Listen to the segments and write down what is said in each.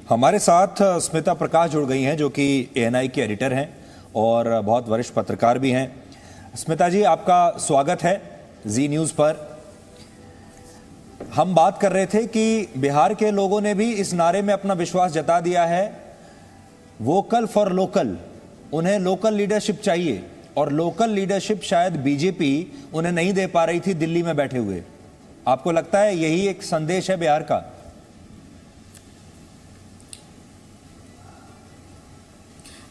हमारे साथ स्मिता प्रकाश जुड़ गई हैं, जो कि एएनआई के एडिटर हैं और बहुत वरिष्ठ पत्रकार भी हैं। स्मिता जी, आपका स्वागत है जी न्यूज़ पर। हम बात कर रहे थे कि बिहार के लोगों ने भी इस नारे में अपना विश्वास जता दिया है, वोकल फॉर लोकल। उन्हें लोकल लीडरशिप चाहिए और लोकल लीडरशिप शायद बीजेपी उन्हें नहीं दे पा रही थी दिल्ली में बैठे हुए। आपको लगता है यही एक संदेश है बिहार का?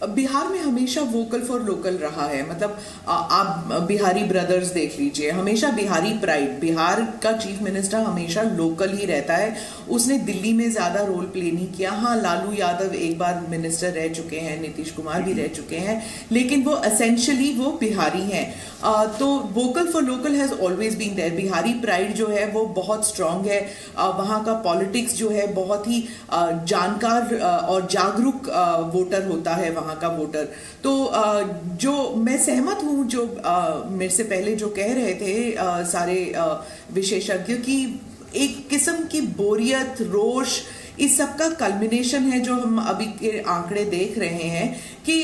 बिहार में हमेशा वोकल फॉर लोकल रहा है। मतलब आप बिहारी ब्रदर्स देख लीजिए, हमेशा बिहारी प्राइड। बिहार का चीफ मिनिस्टर हमेशा लोकल ही रहता है। उसने दिल्ली में ज्यादा रोल प्ले नहीं किया। हाँ, लालू यादव एक बार मिनिस्टर रह चुके हैं, नीतीश कुमार भी रह चुके हैं, लेकिन वो एसेंशियली वो बिहारी हैं। तो vocal for local has always been there. Bihari pride जो है वो बहुत स्ट्रांग है। वहाँ का पॉलिटिक्स जो है बहुत ही जानकार और जागरूक वोटर होता है वहाँ का वोटर। तो जो मैं सहमत हूं जो मेरे से पहले जो कह रहे थे सारे विशेषज्ञ की, एक किस्म की बोरियत, रोष, इस सब का कल्मिनेशन है जो हम अभी के आंकड़े देख रहे हैं कि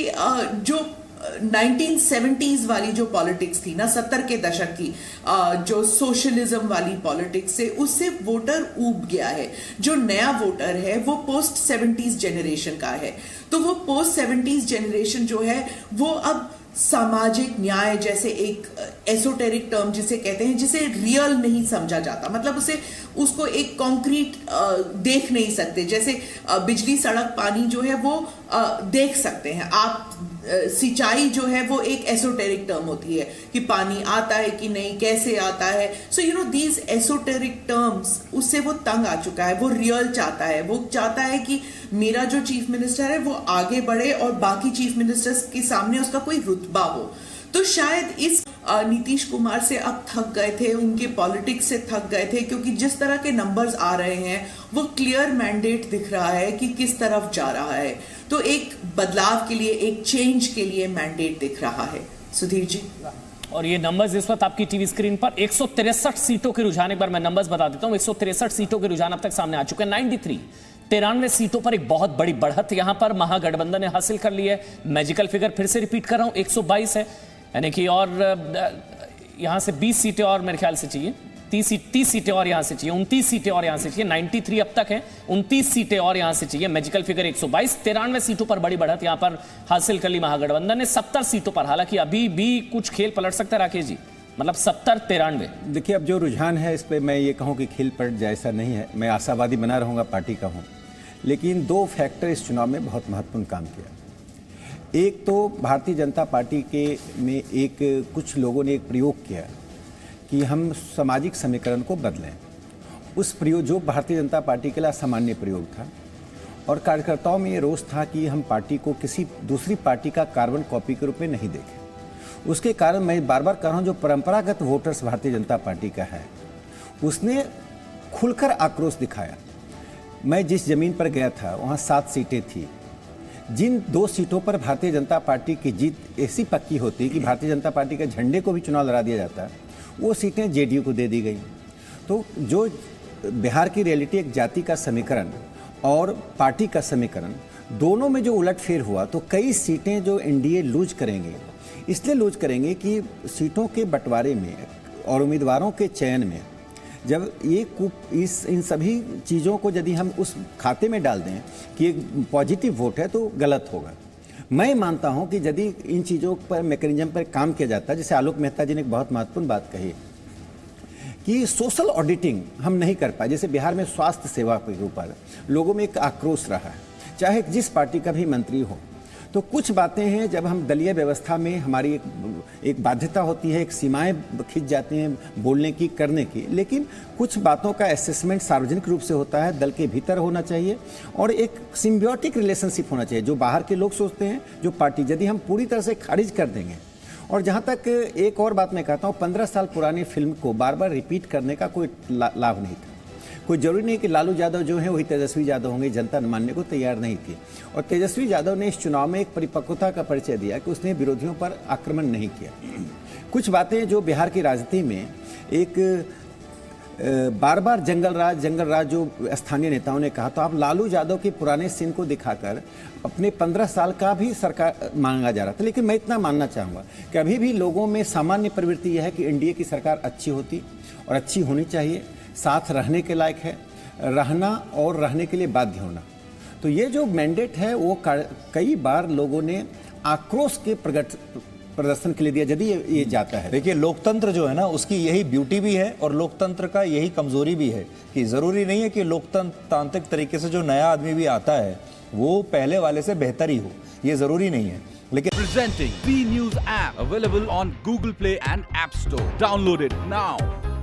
जो 1970s वाली जो पॉलिटिक्स थी ना, 70 के दशक की जो सोशलिज्म वाली पॉलिटिक्स से, उससे वोटर ऊब गया है। जो नया वोटर है वो पोस्ट 70s जनरेशन का है। तो वो पोस्ट 70s जनरेशन जो है वो अब सामाजिक न्याय जैसे एक एसोटेरिक टर्म जिसे कहते हैं, जिसे रियल नहीं समझा जाता। मतलब उसको एक कॉन्क्रीट देख नहीं सकते। जैसे बिजली, सड़क, पानी जो है वो देख सकते हैं आप। सिंचाई जो है वो एक एसोटेरिक टर्म होती है कि पानी आता है कि नहीं, कैसे आता है। So you know these esoteric terms, उससे वो तंग आ चुका है। वो रियल चाहता है। वो चाहता है कि मेरा जो चीफ मिनिस्टर है वो आगे बढ़े और बाकी चीफ मिनिस्टर्स के सामने उसका कोई रुतबा हो। तो शायद इस नीतीश कुमार से अब थक गए थे, उनके पॉलिटिक्स से थक गए थे, क्योंकि जिस तरह के नंबर्स आ रहे हैं वो क्लियर मैंडेट दिख रहा है कि किस तरफ जा रहा है। तो एक बदलाव के लिए, एक चेंज के लिए मैंडेट दिख रहा है। सुधीर जी, और ये नंबर्स इस वक्त आपकी टीवी स्क्रीन पर 163 सीटों के रुझान, एक बार मैं नंबर्स बता देता हूं। 163 सीटों के रुझान अब तक सामने आ चुके हैं। 93 सीटों पर एक बहुत बड़ी बढ़त यहां पर महागठबंधन ने हासिल कर ली है। मैजिकल फिगर फिर से रिपीट कर रहा हूं, 122 है, यानी कि और यहां से 20 सीटें और मेरे ख्याल से चाहिए, 30 सीटें और यहां से चाहिए, 29 सीटें और यहां से चाहिए। 93 अब तक है, 29 सीटें और यहां से चाहिए। Magical figure 122। 93 सीटों पर बड़ी बढ़त यहां पर हासिल कर ली महागठबंधन ने। 70 सीटों पर हालांकि अभी भी कुछ खेल पलट सकता है राकेश जी, मतलब 70-93। देखिए, अब जो रुझान है इस पर मैं ये कहूँ कि खेल पलट जाए ऐसा नहीं है। मैं आशावादी बना रहूँगा, पार्टी का हूँ, लेकिन दो फैक्टर इस चुनाव में बहुत महत्वपूर्ण काम किया। एक तो भारतीय जनता पार्टी के में एक कुछ लोगों ने एक प्रयोग किया कि हम सामाजिक समीकरण को बदलें। उस प्रयोग जो भारतीय जनता पार्टी के लिए असामान्य प्रयोग था और कार्यकर्ताओं में ये रोष था कि हम पार्टी को किसी दूसरी पार्टी का कार्बन कॉपी के रूप में नहीं देखें। उसके कारण मैं बार बार कह रहा हूँ, जो परंपरागत वोटर्स भारतीय जनता पार्टी का है उसने खुलकर आक्रोश दिखाया। मैं जिस जमीन पर गया था वहाँ 7 सीटें थी। जिन 2 सीटों पर भारतीय जनता पार्टी की जीत ऐसी पक्की होती कि भारतीय जनता पार्टी के झंडे को भी चुनाव लड़ा दिया जाता, वो सीटें जेडीयू को दे दी गई। तो जो बिहार की रियलिटी, एक जाति का समीकरण और पार्टी का समीकरण, दोनों में जो उलटफेर हुआ, तो कई सीटें जो एनडीए लूज करेंगे, इसलिए लूज करेंगे कि सीटों के बंटवारे में और उम्मीदवारों के चयन में जब ये इन सभी चीज़ों को यदि हम उस खाते में डाल दें कि एक पॉजिटिव वोट है, तो गलत होगा। मैं मानता हूं कि यदि इन चीज़ों पर, मैकेनिज्म पर काम किया जाता है, जैसे आलोक मेहता जी ने एक बहुत महत्वपूर्ण बात कही कि सोशल ऑडिटिंग हम नहीं कर पाए। जैसे बिहार में स्वास्थ्य सेवा के ऊपर लोगों में एक आक्रोश रहा है, चाहे जिस पार्टी का भी मंत्री हो। तो कुछ बातें हैं, जब हम दलीय व्यवस्था में हमारी एक बाध्यता होती है, एक सीमाएं खिंच जाती हैं बोलने की, करने की, लेकिन कुछ बातों का असेसमेंट सार्वजनिक रूप से होता है, दल के भीतर होना चाहिए और एक सिम्बियोटिक रिलेशनशिप होना चाहिए। जो बाहर के लोग सोचते हैं, जो पार्टी, यदि हम पूरी तरह से खारिज कर देंगे। और जहाँ तक एक और बात मैं कहता हूँ, 15 साल पुरानी फिल्म को बार बार रिपीट करने का कोई लाभ नहीं था। कोई जरूरी नहीं कि लालू यादव जो है वही तेजस्वी यादव होंगे, जनता मानने को तैयार नहीं थी। और तेजस्वी यादव ने इस चुनाव में एक परिपक्वता का परिचय दिया कि उसने विरोधियों पर आक्रमण नहीं किया। कुछ बातें जो बिहार की राजनीति में एक बार बार जंगल राज जो स्थानीय नेताओं ने कहा, तो आप लालू यादव के पुराने सीन को दिखाकर अपने 15 साल का भी सरकार मांगा जा रहा था। लेकिन मैं इतना मानना चाहूँगा कि अभी भी लोगों में सामान्य प्रवृत्ति यह है कि एनडीए की सरकार अच्छी होती और अच्छी होनी चाहिए, साथ रहने के लायक है, रहना और रहने के लिए बाध्य होना। तो ये जो मैंडेट है वो कई बार लोगों ने आक्रोश के प्रदर्शन के लिए दिया, यदि ये जाता है। देखिए, लोकतंत्र जो है ना, उसकी यही ब्यूटी भी है और लोकतंत्र का यही कमजोरी भी है कि जरूरी नहीं है कि लोकतांत्रिक तरीके से जो नया आदमी भी आता है वो पहले वाले से बेहतर ही हो, ये जरूरी नहीं है। लेकिन Presenting B News app available on Google Play and App Store. Download it now.